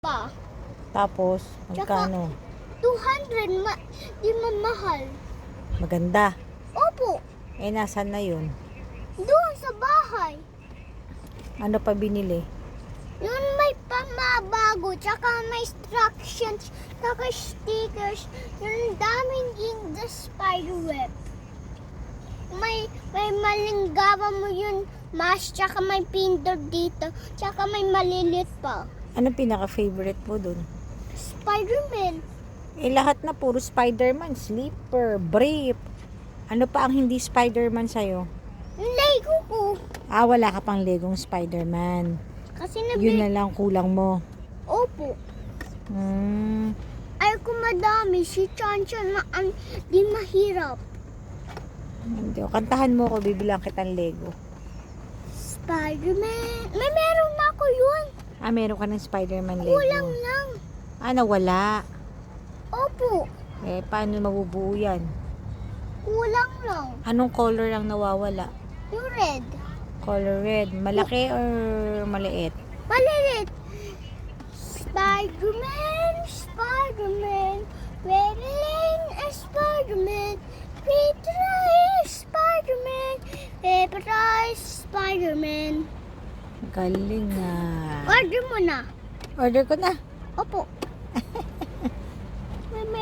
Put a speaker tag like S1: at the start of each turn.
S1: Pa.
S2: Tapos,
S1: Tsaka,
S2: magkano?
S1: 200, di mamahal.
S2: Maganda.
S1: Opo,
S2: Eh, nasan na yun?
S1: doon sa bahay.
S2: Ano pa binili?
S1: Yun may pamabago, tsaka may instructions, tsaka stickers. Yung daming in the spider web. May malinggawa mo yun, mas, tsaka may pindot dito, tsaka may malilit pa.
S2: Ano pinaka-favorite mo dun?
S1: Spider-Man.
S2: Eh, lahat na puro Spider-Man. Sleeper, Brief. Ano pa ang hindi Spider-Man sa'yo?
S1: Lego ko.
S2: Ah, wala ka pang Legong Spider-Man.
S1: Kasi
S2: Yun na lang kulang mo.
S1: Opo.
S2: Hmm.
S1: Ay kung madami, si Chanchan na di mahirap.
S2: Hindi. Kantahan mo ko, bibilang kitang Lego.
S1: Spider-Man. May meron na ako yun.
S2: Ah, meron ka ng Spider-Man Lego.
S1: Kulang lang.
S2: Ah, nawala.
S1: Opo.
S2: Eh, paano mabubuo yan?
S1: Kulang lang.
S2: Anong color ang nawawala?
S1: Yung red.
S2: Color red. Malaki or maliit?
S1: Malilit. Spider-Man, Spider-Man. Marilyn is Spider-Man. Peter is Spider-Man. Pepper is Spider-Man.
S2: Galing na.
S1: Order mo na.
S2: Order ko na.
S1: Opo.